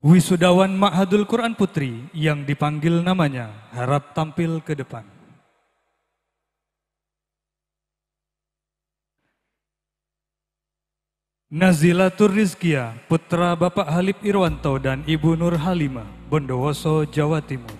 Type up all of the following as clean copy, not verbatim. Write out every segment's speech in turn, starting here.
Wisudawan Ma'hadul Quran Putri yang dipanggil namanya harap tampil ke depan. Nazilatur Rizkia, putra Bapak Halib Irwanto dan Ibu Nur Halimah, Bondowoso, Jawa Timur.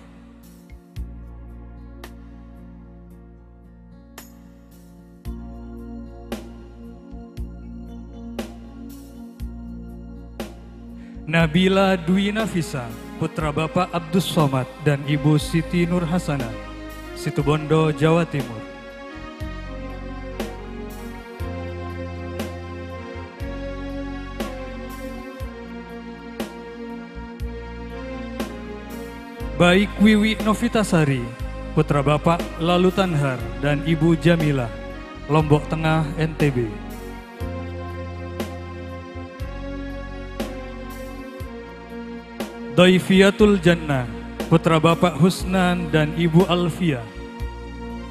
Nabila Dwi Nafisa, putra Bapak Abdus Somad dan Ibu Siti Nur Hasanah, Situbondo, Jawa Timur. Baik Wiwi Novitasari, putra Bapak Lalu Tanhar dan Ibu Jamilah, Lombok Tengah, NTB. Daifiatul Jannah, putra Bapak Husnan dan Ibu Alfia,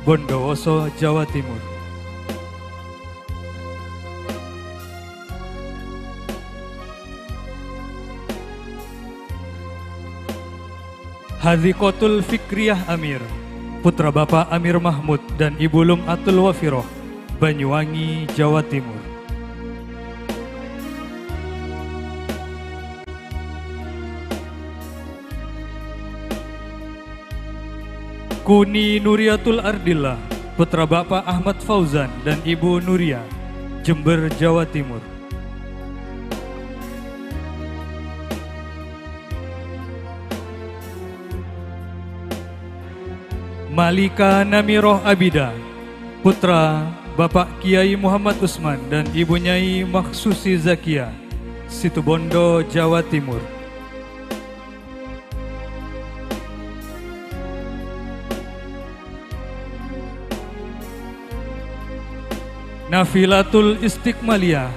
Bondowoso, Jawa Timur. Hadhiqatul Fikriyah Amir, putra Bapak Amir Mahmud dan Ibu Lum'atul Wafiroh, Banyuwangi, Jawa Timur. Kuni Nuriatul Ardillah, putra Bapak Ahmad Fauzan dan Ibu Nuria, Jember, Jawa Timur. Malika Namiroh Abida, putra Bapak Kiai Muhammad Usman dan Ibu Nyai Maksusi Zakia, Situbondo, Jawa Timur. Nafilatul Istiqmaliyah,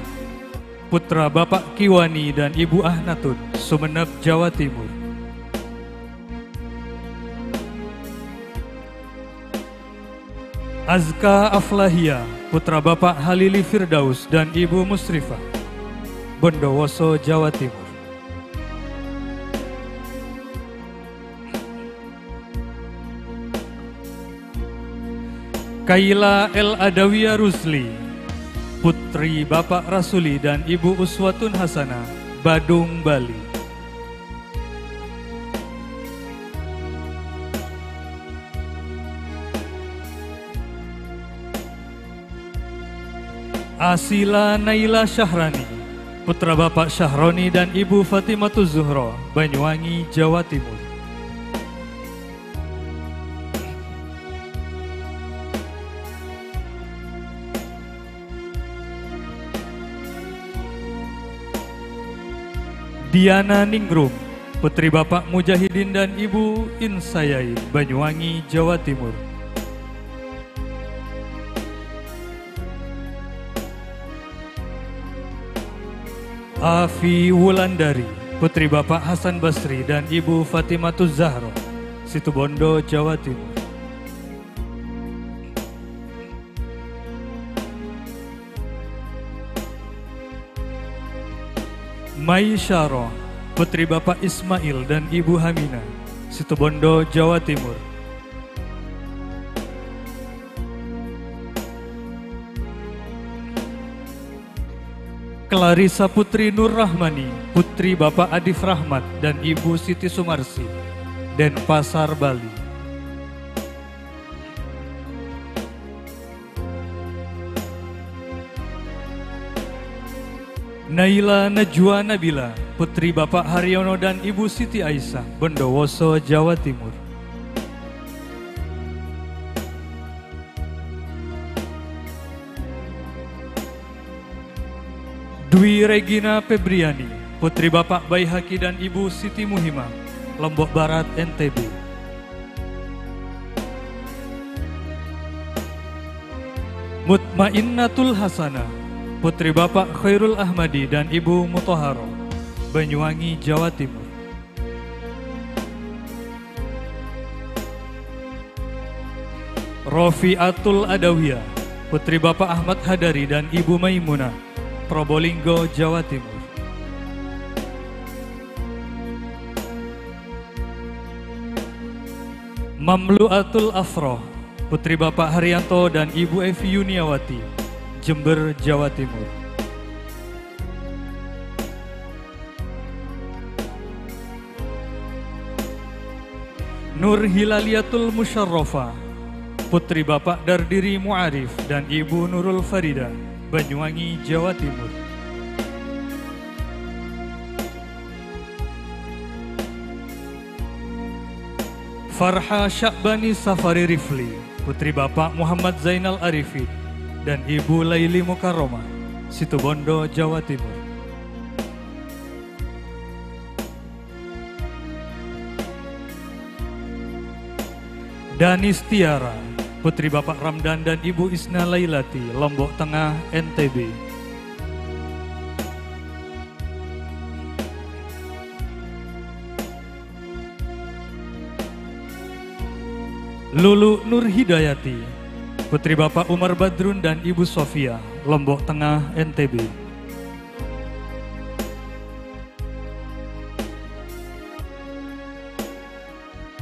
putra Bapak Kiwani dan Ibu Ahnatun, Sumeneb, Jawa Timur. Azka Aflahia, putra Bapak Halili Firdaus dan Ibu Musrifah, Bondowoso, Jawa Timur. Kaila El Adawiyah Rusli, putri Bapak Rasuli dan Ibu Uswatun Hasanah, Badung, Bali. Asila Naila Syahrani, putra Bapak Syahroni dan Ibu Fatimatu Zuhro, Banyuwangi, Jawa Timur. Diana Ningrum, putri Bapak Mujahidin dan Ibu Insayai, Banyuwangi, Jawa Timur. Afi Wulandari, putri Bapak Hasan Basri dan Ibu Fatimatu Zahro, Situbondo, Jawa Timur. Maisyaro, putri Bapak Ismail dan Ibu Hamina, Situbondo, Jawa Timur. Clarissa Putri Nur Rahmani, putri Bapak Adif Rahmat dan Ibu Siti Sumarsi, Denpasar, Bali. Naila Najwa Nabila, putri Bapak Haryono dan Ibu Siti Aisyah, Bondowoso, Jawa Timur. Dwi Regina Febriani, putri Bapak Baihaki dan Ibu Siti Muhimah, Lombok Barat, NTB. Mutmainnatul Hasanah, putri Bapak Khairul Ahmadi dan Ibu Mutoharo, Banyuwangi, Jawa Timur. Rofiatul Adawiyah, putri Bapak Ahmad Hadari dan Ibu Maimunah, Probolinggo, Jawa Timur. Mamluatul Afroh, Putri Bapak Haryanto dan Ibu Evi Yuniawati, Jember, Jawa Timur. Nur Hilaliatul Musyarrafah, Putri Bapak Dardiri Mu'arif dan Ibu Nurul Farida, Banyuwangi, Jawa Timur. Farha Syakbani Safari Rifli, Putri Bapak Muhammad Zainal Arifin dan Ibu Laili Mukarromah, Situbondo, Jawa Timur. Danis Tiara, Putri Bapak Ramdan dan Ibu Isna Lailati, Lombok Tengah, NTB. Lulu Nur Hidayati, Putri Bapak Umar Badrun dan Ibu Sofia, Lombok Tengah, NTB.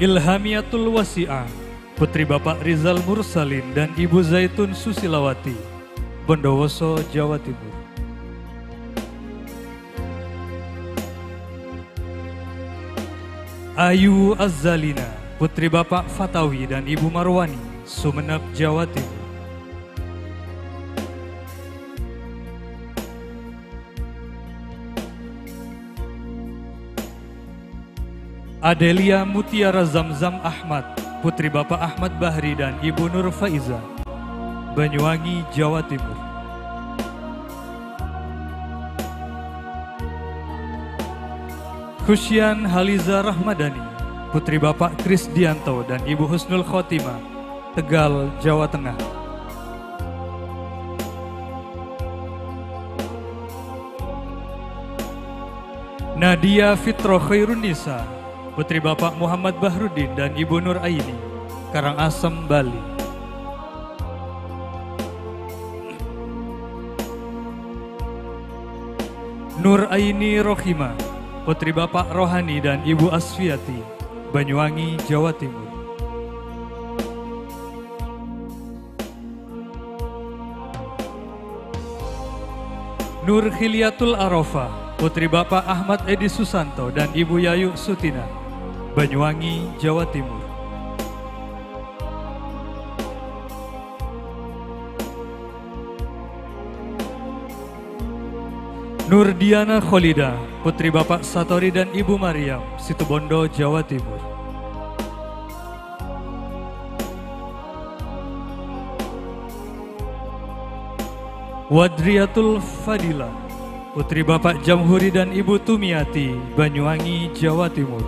Ilhamiatul Wasi'ah, Putri Bapak Rizal Mursalin dan Ibu Zaitun Susilawati, Bondowoso, Jawa Timur. Ayu Azzalina, Putri Bapak Fatawi dan Ibu Marwani, Sumeneb, Jawa Timur. Adelia Mutiara Zamzam Ahmad, Putri Bapak Ahmad Bahri dan Ibu Nur Faiza, Banyuwangi, Jawa Timur. Khusyan Haliza Rahmadani, Putri Bapak Krisdianto dan Ibu Husnul Khotimah, Tegal, Jawa Tengah. Nadia Fitro Khairunisa, Putri Bapak Muhammad Bahrudin dan Ibu Nur Aini, Karangasem, Bali. Nur Aini Rohima, Putri Bapak Rohani dan Ibu Asfiati, Banyuwangi, Jawa Timur. Nur Khiliatul Arafah, Putri Bapak Ahmad Edi Susanto dan Ibu Yayu Sutina, Banyuwangi, Jawa Timur. Nur Diana Kholida, Putri Bapak Satori dan Ibu Mariam, Situbondo, Jawa Timur. Wadriatul Fadila, Putri Bapak Jamhuri dan Ibu Tumiati, Banyuwangi, Jawa Timur.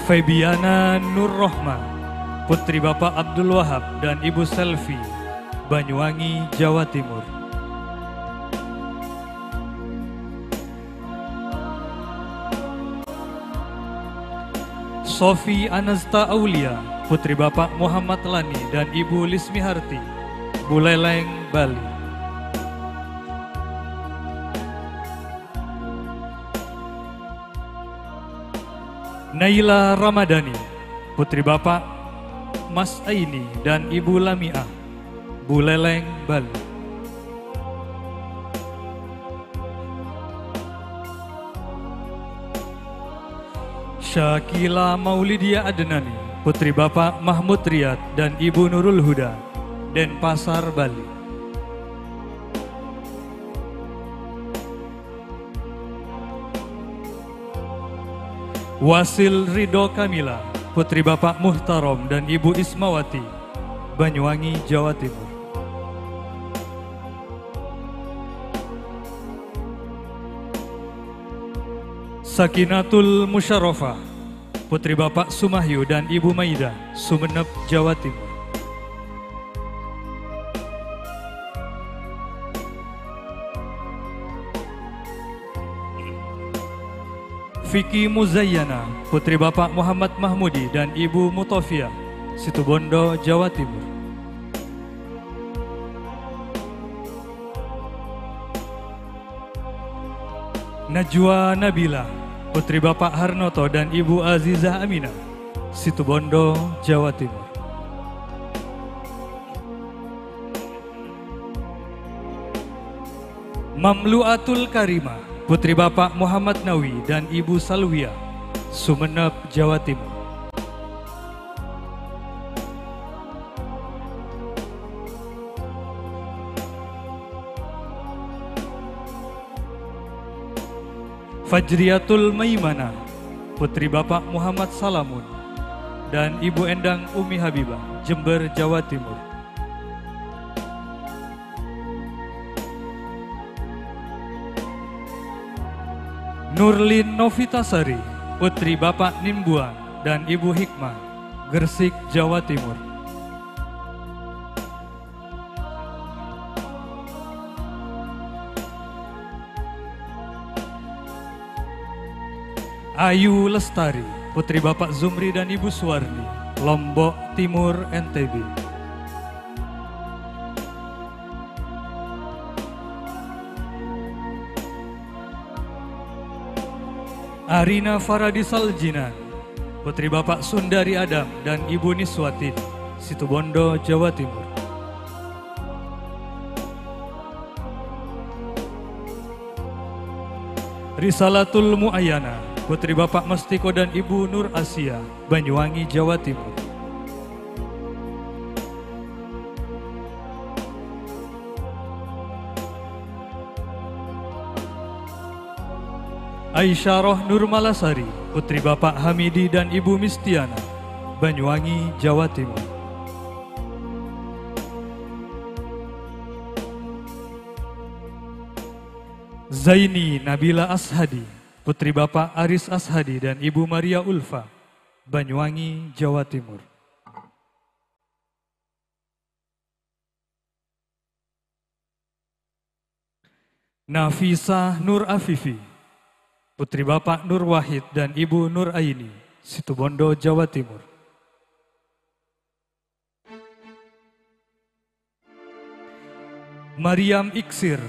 Febiana Nur Rohman, Putri Bapak Abdul Wahab dan Ibu Selvi, Banyuwangi, Jawa Timur. Sofi Anasta Aulia, Putri Bapak Muhammad Lani dan Ibu Lismi Harti, Buleleng, Bali. Naila Ramadhani, Putri Bapak Mas Aini dan Ibu Lamiah, Buleleng, Bali. Syakila Maulidia Adnani, Putri Bapak Mahmud Riyad dan Ibu Nurul Huda, Denpasar, Bali. Wasil Ridho Kamila, Putri Bapak Muhtarom dan Ibu Ismawati, Banyuwangi, Jawa Timur. Sakinatul Musyarrafah, Putri Bapak Sumahyu dan Ibu Maida, Sumeneb, Jawa Timur. Vicky Muzayyana, Putri Bapak Muhammad Mahmudi dan Ibu Mutofia, Situbondo, Jawa Timur. Najwa Nabila, putri Bapak Harnoto dan Ibu Azizah Aminah, Situbondo, Jawa Timur. Mamluatul Karimah, putri Bapak Muhammad Nawi dan Ibu Salwiyah, Sumeneb, Jawa Timur. Fajriatul Maimanah, putri Bapak Muhammad Salamun dan Ibu Endang Umi Habibah, Jember, Jawa Timur. Nurlin Novitasari, putri Bapak Nimbuan dan Ibu Hikmah, Gresik, Jawa Timur. Ayu Lestari, putri Bapak Zumri dan Ibu Suwarni, Lombok Timur, NTB. Arina Faradisal Jinan, putri Bapak Sundari Adam dan Ibu Niswatin, Situbondo, Jawa Timur. Risalatul Muayyana, putri Bapak Mastiko dan Ibu Nur Asia, Banyuwangi, Jawa Timur. Aisyarah Nurmalasari, putri Bapak Hamidi dan Ibu Mistiana, Banyuwangi, Jawa Timur. Zaini Nabila Ashadi, putri Bapak Aris Ashadi dan Ibu Maria Ulfa, Banyuwangi, Jawa Timur. Nafisa Nur Afifi, putri Bapak Nur Wahid dan Ibu Nur Aini, Situbondo, Jawa Timur. Mariam Iksir,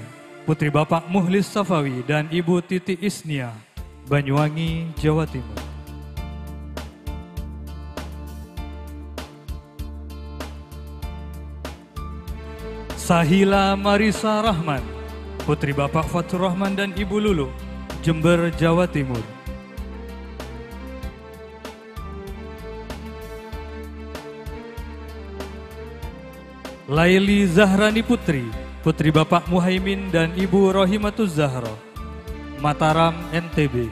putri Bapak Muhlis Safawi dan Ibu Titi Isnia, Banyuwangi, Jawa Timur. Sahila Marisa Rahman, putri Bapak Fatur Rahman dan Ibu Lulu, Jember, Jawa Timur. Laili Zahrani Putri, putri Bapak Muhaimin dan Ibu Rohimatuz Zahra, Mataram, NTB.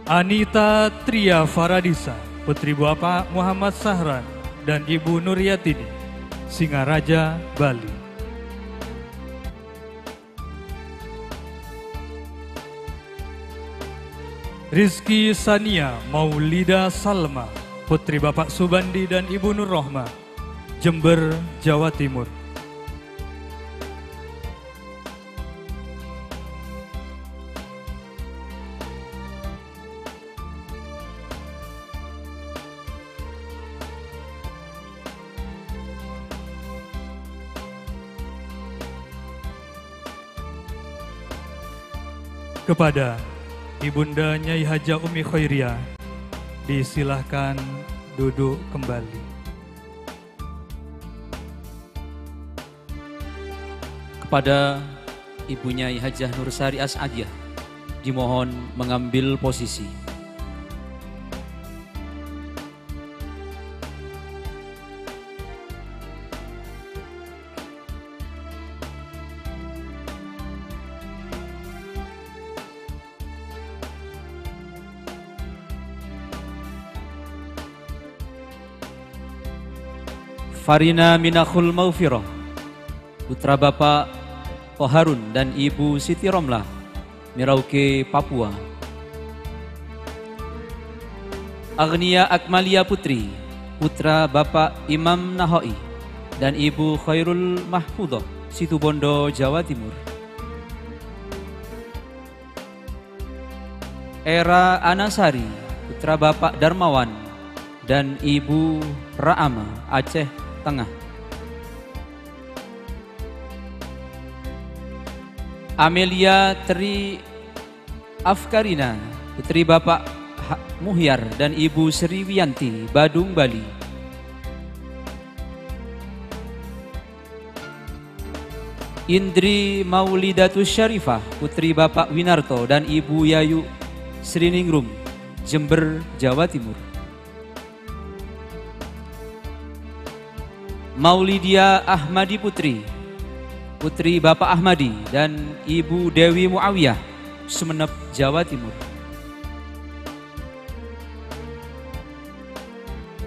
Anita Tria Faradisa, putri Bapak Muhammad Sahran dan Ibu Nuryatini, Singaraja, Bali. Rizky Sania Maulida Salma, putri Bapak Subandi dan Ibu Nur Rohma, Jember, Jawa Timur. Kepada Ibunda Nyai Haja Umi Khairia, disilahkan duduk kembali. Kepada Ibu Nyai Hajah Nursari As'adiyah, dimohon mengambil posisi. Farina Minahul Maufirah, putra Bapak Toharun dan Ibu Siti Romlah, Merauke, Papua. Agnia Akmalia Putri, putra Bapak Imam Nahoi dan Ibu Khairul Mahfudoh, Situbondo, Jawa Timur. Era Anasari, putra Bapak Darmawan dan Ibu Ra'ama, Aceh Tengah. Amelia Tri Afkarina, putri Bapak Muhyar dan Ibu Sri Wiyanti, Badung, Bali. Indri Maulidatus Syarifah, putri Bapak Winarto dan Ibu Yayu Sriningrum, Jember, Jawa Timur. Maulidia Ahmadi Putri, putri Bapak Ahmadi dan Ibu Dewi Muawiyah, Sumeneb, Jawa Timur.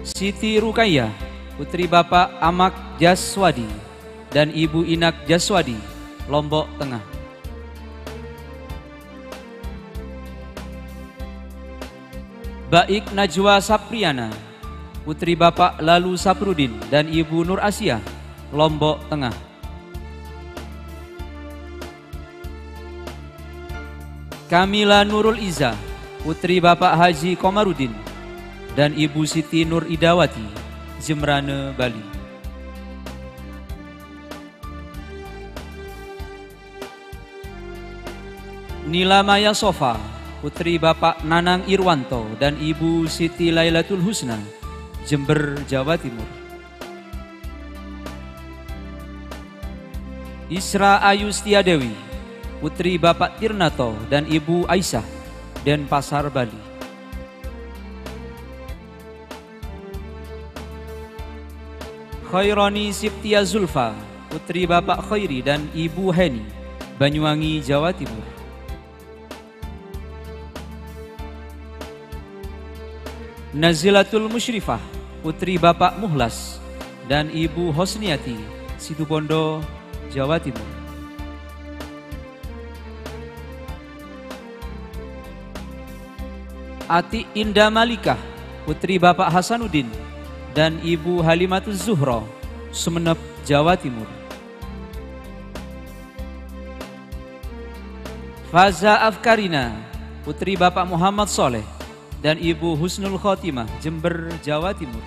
Siti Rukayah, putri Bapak Amak Jaswadi dan Ibu Inak Jaswadi, Lombok Tengah. Baik Najwa Sapriana, putri Bapak Lalu Saprudin dan Ibu Nur Asia, Lombok Tengah. Kamila Nurul Iza, putri Bapak Haji Komarudin dan Ibu Siti Nur Idawati, Jemrane, Bali. Nila Maya Sofa, putri Bapak Nanang Irwanto dan Ibu Siti Lailatul Husna, Jember, Jawa Timur. Isra Ayu Setiadewi, putri Bapak Tirnato dan Ibu Aisyah, Denpasar, Bali. Khaironi Siptia Zulfa, putri Bapak Khairi dan Ibu Heni, Banyuwangi, Jawa Timur. Nazilatul Musyrifah, putri Bapak Muhlas dan Ibu Hosniati, Situbondo, Jawa Timur. Ati Indah Malikah, putri Bapak Hasanuddin dan Ibu Halimatuz Zuhro, Sumeneb, Jawa Timur. Faza Afkarina, putri Bapak Muhammad Soleh dan Ibu Husnul Khotimah, Jember, Jawa Timur.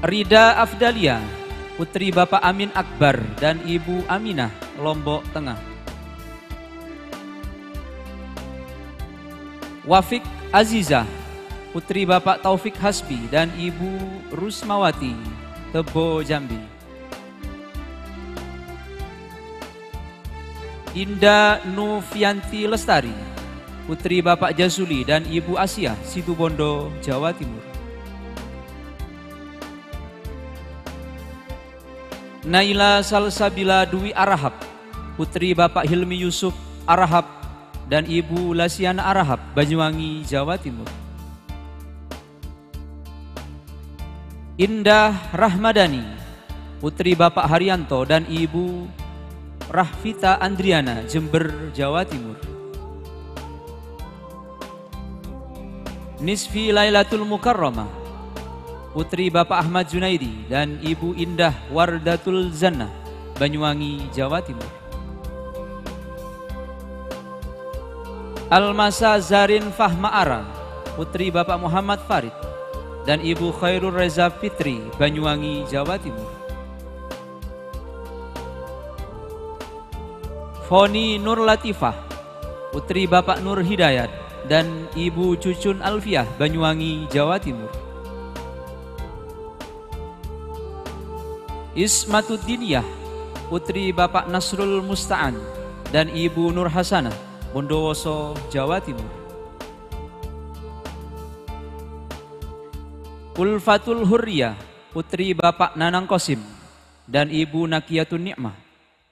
Rida Afdalia, putri Bapak Amin Akbar dan Ibu Aminah, Lombok Tengah. Wafik Aziza, putri Bapak Taufik Hasbi dan Ibu Rusmawati, Tebo, Jambi. Indah Nufianti Lestari, putri Bapak Jazuli dan Ibu Asia, Situbondo, Jawa Timur. Naila Salsabila Dwi Arahap, putri Bapak Hilmi Yusuf Arahap dan Ibu Lasiana Arahap, Banyuwangi, Jawa Timur. Indah Rahmadani, putri Bapak Haryanto dan Ibu Rahvita Andriana, Jember, Jawa Timur. Nisfi Lailatul Mukarramah, putri Bapak Ahmad Junaidi dan Ibu Indah Wardatul Zannah, Banyuwangi, Jawa Timur. Almasa Zarin Fahmaara, putri Bapak Muhammad Farid dan Ibu Khairul Reza Fitri, Banyuwangi, Jawa Timur. Foni Nur Latifah, putri Bapak Nur Hidayat dan Ibu Cucun Alfiah, Banyuwangi, Jawa Timur. Ismatuddiniyah, putri Bapak Nasrul Musta'an dan Ibu Nur Hasanah, Bondowoso, Jawa Timur. Ulfatul Hurriyah, putri Bapak Nanang Kosim dan Ibu Nakiyatun Ni'mah,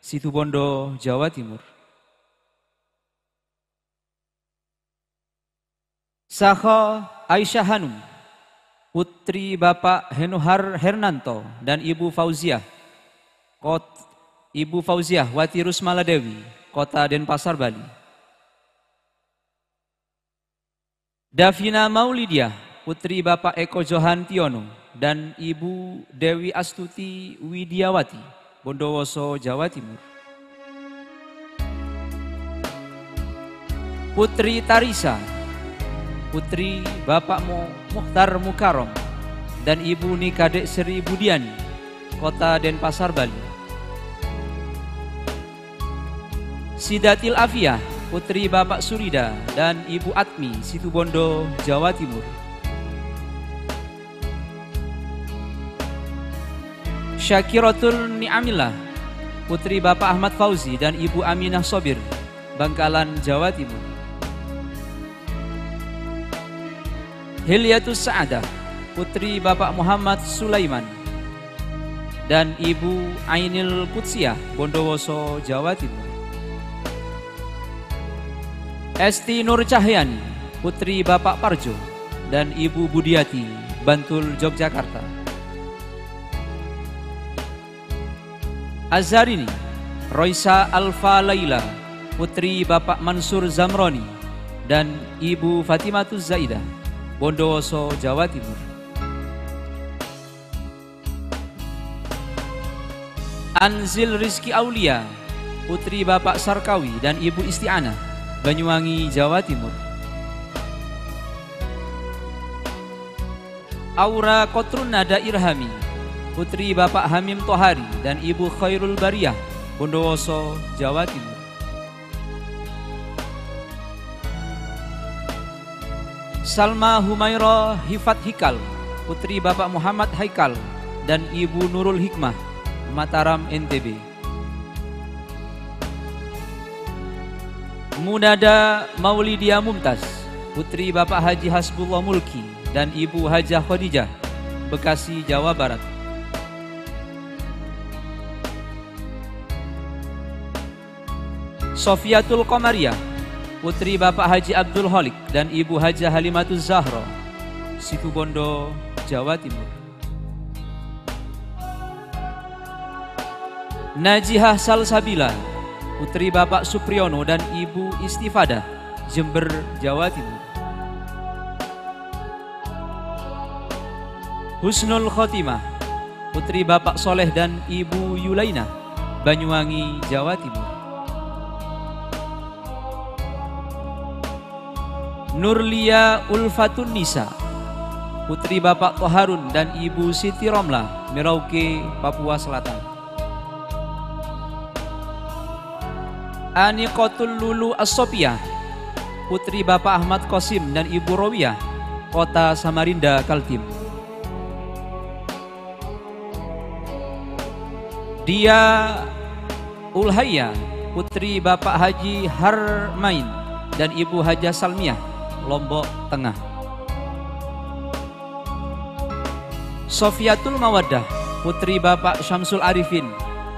Situbondo, Jawa Timur. Sakho Aisyah Hanum, putri Bapak Henuhar Hernanto dan Ibu Fauziah, Ibu Fauziah Wati Rusmaladewi, Kota Denpasar, Bali. Davina Maulidiah, putri Bapak Eko Johan Tiono dan Ibu Dewi Astuti Widiawati, Bondowoso, Jawa Timur. Putri Tarisa, putri Bapak Muhtar Mukarom dan Ibu Nikadek Sri Budiani, Kota Denpasar, Bali. Sidatil Afiyah, putri Bapak Surida dan Ibu Atmi, Situbondo, Jawa Timur. Syakiratul Ni'amillah, putri Bapak Ahmad Fauzi dan Ibu Aminah Sobir, Bangkalan, Jawa Timur. Hilyatus Sa'adah, putri Bapak Muhammad Sulaiman dan Ibu Ainil Kutsiah, Bondowoso, Jawa Timur. Esti Nur Cahyani, putri Bapak Parjo dan Ibu Budiati, Bantul, Yogyakarta. Azharini Roisa Alfa Laila, putri Bapak Mansur Zamroni dan Ibu Fatimatuz Zaidah, Bondowoso, Jawa Timur. Anzil Rizki Aulia, putri Bapak Sarkawi dan Ibu Isti'anah, Banyuwangi, Jawa Timur. Aura Kotrun Nada Irhami, putri Bapak Hamim Tohari dan Ibu Khairul Bariyah, Bondowoso, Jawa Timur. Salma Humaira Hifat Hikal, putri Bapak Muhammad Haikal dan Ibu Nurul Hikmah, Mataram, NTB. Munada Maulidia Mumtaz, putri Bapak Haji Hasbullah Mulki dan Ibu Hajah Khadijah, Bekasi, Jawa Barat. Sofiatul Qamariyah, putri Bapak Haji Abdul Holik dan Ibu Hajah Halimatuz Zahra, Situbondo, Jawa Timur. Najihah Salsabila, putri Bapak Supriyono dan Ibu Istifadah, Jember, Jawa Timur. Husnul Khotimah, putri Bapak Soleh dan Ibu Yulaina, Banyuwangi, Jawa Timur. Nurlia Ulfatun Nisa, putri Bapak Toharun dan Ibu Siti Romlah, Merauke, Papua Selatan. Aniqatul Lulu As-Sopiyah, putri Bapak Ahmad Qasim dan Ibu Rawiyah, Kota Samarinda, Kaltim. Dia Ulhaya, putri Bapak Haji Harmain dan Ibu Hajah Salmiah, Lombok Tengah. Sofiatul Mawaddah, putri Bapak Syamsul Arifin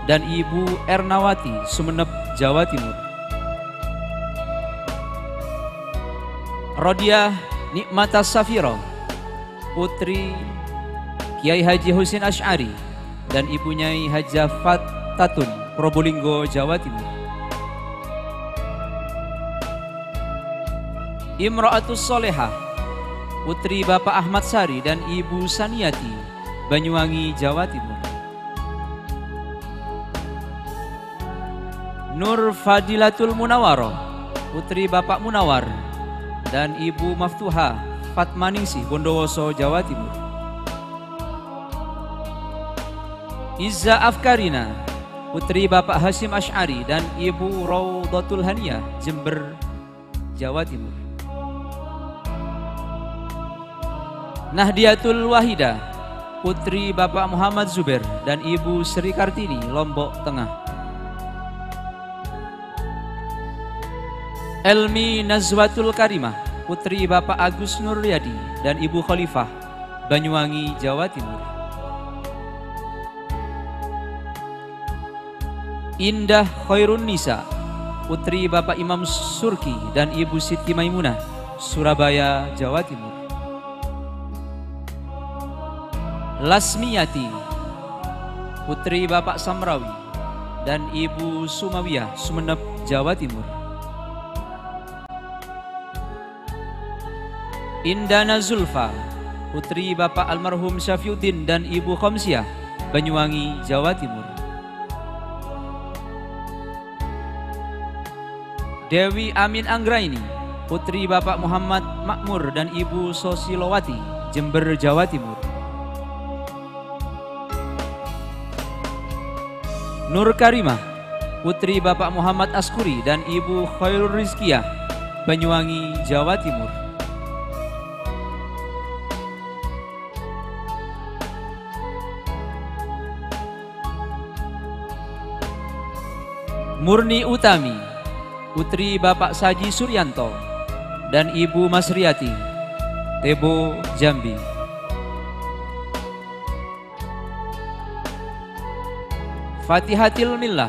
dan Ibu Ernawati, Sumeneb, Jawa Timur. Rodiah Nikmatas Safiro, putri Kiai Haji Husin Asy'ari dan Ibu Nyai Hajah Fatatun, Probolinggo, Jawa Timur. Imra'atus Solehah, putri Bapak Ahmad Sari dan Ibu Saniati, Banyuwangi, Jawa Timur. Nur Fadilatul Munawaroh, putri Bapak Munawar dan Ibu Maftuha Fatmaningsih, Bondowoso, Jawa Timur. Izza Afkarina, putri Bapak Hasyim Asy'ari dan Ibu Rawdatul Haniyah, Jember, Jawa Timur. Nahdiatul Wahidah, putri Bapak Muhammad Zubair dan Ibu Sri Kartini, Lombok Tengah. Elmi Nazwatul Karimah, putri Bapak Agus Nuryadi dan Ibu Khalifah, Banyuwangi, Jawa Timur. Indah Khairun Nisa, putri Bapak Imam Surki dan Ibu Siti Maimunah, Surabaya, Jawa Timur. Lasmiyati, putri Bapak Samrawi dan Ibu Sumawiyah, Sumeneb, Jawa Timur. Indana Zulfa, putri Bapak Almarhum Syafiuddin dan Ibu Khamsiah, Banyuwangi, Jawa Timur. Dewi Amin Anggraini, putri Bapak Muhammad Makmur dan Ibu Sosilowati, Jember, Jawa Timur. Nur Karimah, putri Bapak Muhammad Askuri dan Ibu Khairul Rizkiyah, Banyuwangi, Jawa Timur. Murni Utami, putri Bapak Saji Suryanto dan Ibu Masriati, Tebo, Jambi. Fatihatil Millah,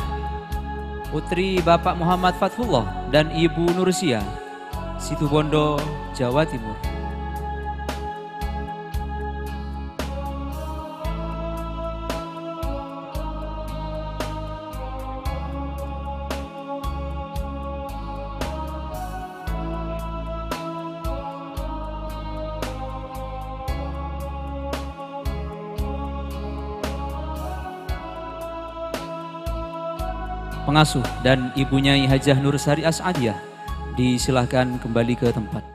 putri Bapak Muhammad Fathullah dan Ibu Nursia, Situbondo, Jawa Timur. Pengasuh dan Ibu Nyai Hajah Nur Sari As'adiyah disilahkan kembali ke tempat.